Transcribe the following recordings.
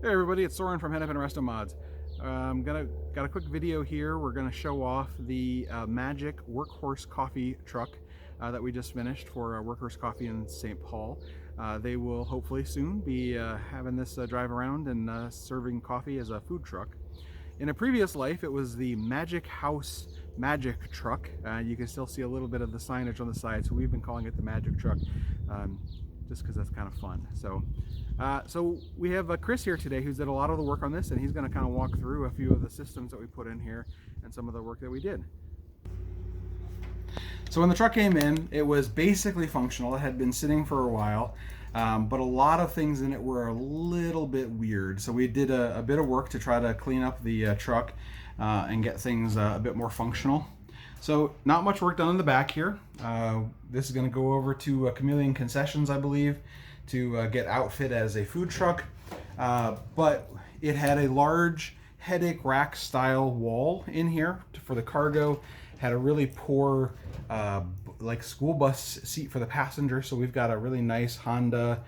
Hey everybody, it's Soren from Head Up and Resto Mods. Got a quick video here. We're gonna show off the Magic Workhorse Coffee truck that we just finished for Workhorse Coffee in St. Paul. They will hopefully soon be having this drive around and serving coffee as a food truck. In a previous life, it was the Magic House Magic truck. You can still see a little bit of the signage on the side, so we've been calling it the Magic truck. Just because that's kind of fun. So we have Chris here today who's did a lot of the work on this, and he's going to kind of walk through a few of the systems that we put in here and some of the work that we did. So when the truck came in, it was basically functional. It had been sitting for a while, but a lot of things in it were a little bit weird. So we did a bit of work to try to clean up the truck and get things a bit more functional. So not much work done in the back here. This is going to go over to Chameleon Concessions, I believe, to get outfit as a food truck. But it had a large headache rack style wall in here for the cargo. Had a really poor like school bus seat for the passenger. So we've got a really nice Honda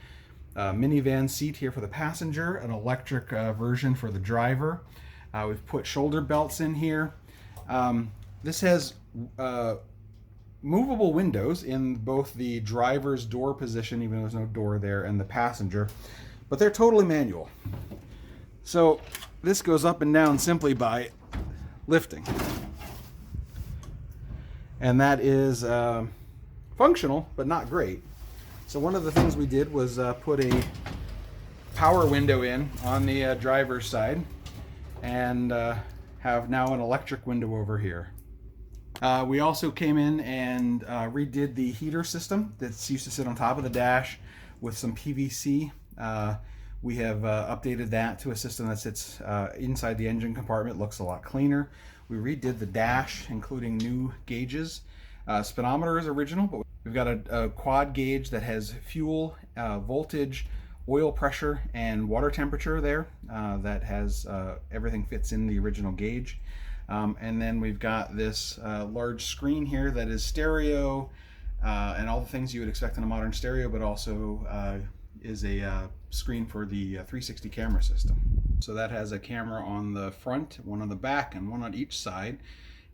minivan seat here for the passenger, an electric version for the driver. We've put shoulder belts in here. This has movable windows in both the driver's door position, even though there's no door there, and the passenger, but they're totally manual. So this goes up and down simply by lifting. And that is functional, but not great. So one of the things we did was put a power window in on the driver's side, and have now an electric window over here. We also came in and redid the heater system that used to sit on top of the dash with some PVC. We have updated that to a system that sits inside the engine compartment. Looks a lot cleaner. We redid the dash, including new gauges. Speedometer is original, but we've got a quad gauge that has fuel, voltage, oil pressure, and water temperature there. That has everything fits in the original gauge. And then we've got this large screen here that is stereo and all the things you would expect in a modern stereo, but also is a screen for the 360 camera system. So that has a camera on the front, one on the back, and one on each side,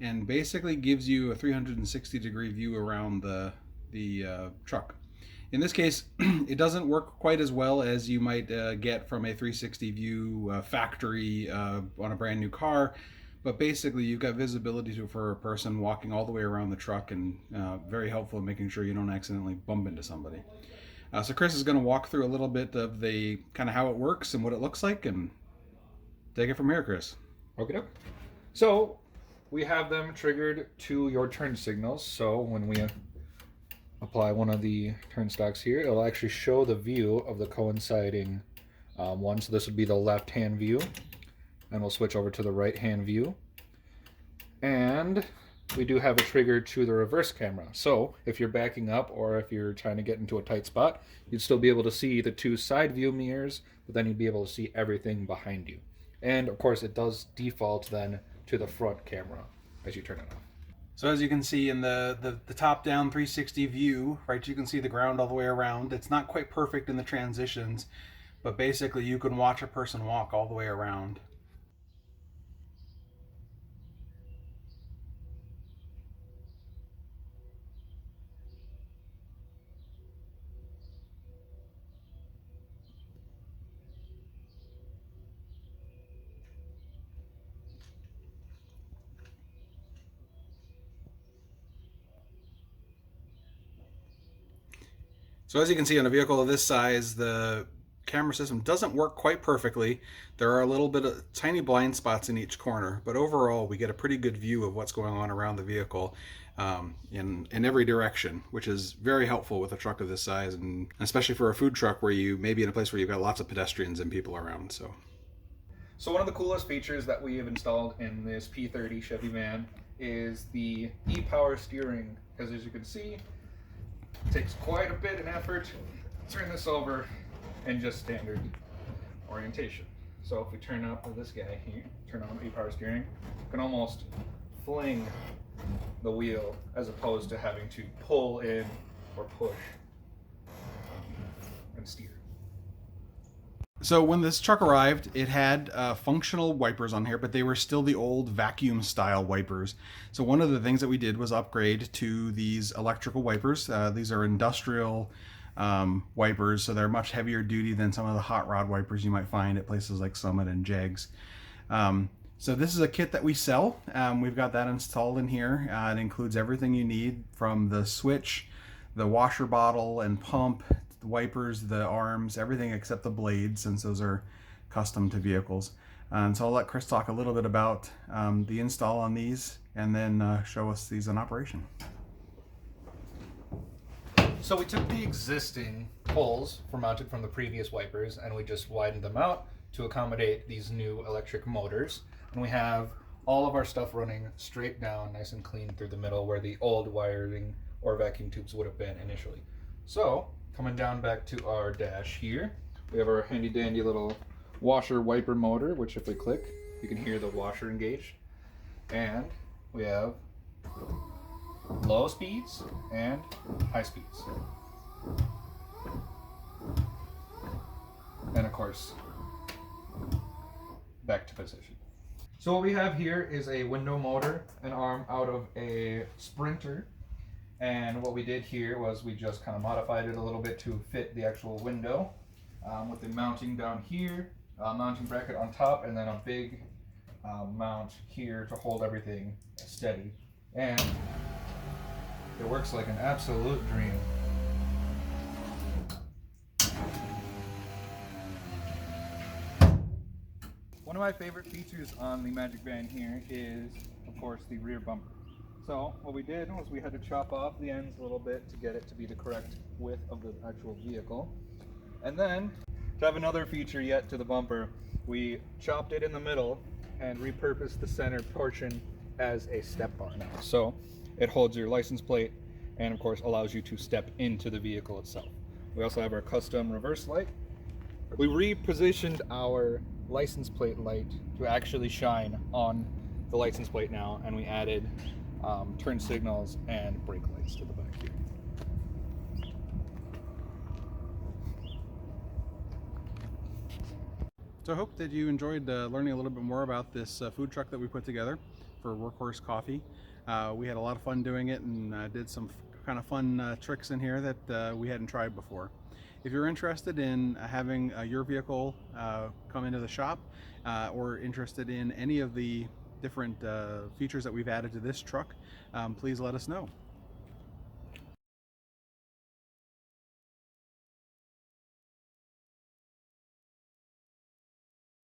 and basically gives you a 360-degree view around the truck. In this case, it doesn't work quite as well as you might get from a 360 view factory on a brand new car. But basically, you've got visibility for a person walking all the way around the truck, and very helpful in making sure you don't accidentally bump into somebody. So Chris is going to walk through a little bit of the kind of how it works and what it looks like, and take it from here, Chris. Okay. So we have them triggered to your turn signals. So when we apply one of the turn stocks here, it'll actually show the view of the coinciding one. So this would be the left-hand view. And we'll switch over to the right-hand view. And we do have a trigger to the reverse camera. So if you're backing up or if you're trying to get into a tight spot, you'd still be able to see the two side view mirrors, but then you'd be able to see everything behind you. And of course, it does default then to the front camera as you turn it off. So as you can see in the top-down 360 view, right, you can see the ground all the way around. It's not quite perfect in the transitions, but basically you can watch a person walk all the way around. So as you can see on a vehicle of this size, the camera system doesn't work quite perfectly. There are a little bit of tiny blind spots in each corner, but overall we get a pretty good view of what's going on around the vehicle in every direction, which is very helpful with a truck of this size, and especially for a food truck where you may be in a place where you've got lots of pedestrians and people around. So one of the coolest features that we have installed in this P30 Chevy van is the e-power steering, because as you can see, it takes quite a bit of effort to turn this over in just standard orientation. So if we turn up this guy here, turn on e-power steering, you can almost fling the wheel as opposed to having to pull in or push and steer. So when this truck arrived, it had functional wipers on here, but they were still the old vacuum style wipers. So one of the things that we did was upgrade to these electrical wipers. These are industrial wipers, so they're much heavier duty than some of the hot rod wipers you might find at places like Summit and Jegs. So this is a kit that we sell. We've got that installed in here. It includes everything you need from the switch, the washer bottle and pump, the wipers, the arms, everything except the blades, since those are custom to vehicles. And so I'll let Chris talk a little bit about the install on these, and then show us these in operation. So we took the existing holes mounted from the previous wipers and we just widened them out to accommodate these new electric motors. And we have all of our stuff running straight down, nice and clean through the middle where the old wiring or vacuum tubes would have been initially. So coming down back to our dash here, we have our handy dandy little washer wiper motor, which if we click, you can hear the washer engaged. And we have low speeds and high speeds. And of course, back to position. So what we have here is a window motor, an arm out of a Sprinter. And what we did here was we just kind of modified it a little bit to fit the actual window with the mounting down here, mounting bracket on top, and then a big mount here to hold everything steady. And it works like an absolute dream. One of my favorite features on the Magic Van here is, of course, the rear bumper. So what we did was we had to chop off the ends a little bit to get it to be the correct width of the actual vehicle. And then, to have another feature yet to the bumper, we chopped it in the middle and repurposed the center portion as a step bar now. So it holds your license plate and of course allows you to step into the vehicle itself. We also have our custom reverse light. We repositioned our license plate light to actually shine on the license plate now, and we added turn signals and brake lights to the back here. So I hope that you enjoyed learning a little bit more about this food truck that we put together for Workhorse Coffee. We had a lot of fun doing it, and did some kind of fun tricks in here that we hadn't tried before. If you're interested in having your vehicle come into the shop, or interested in any of the different features that we've added to this truck, please let us know.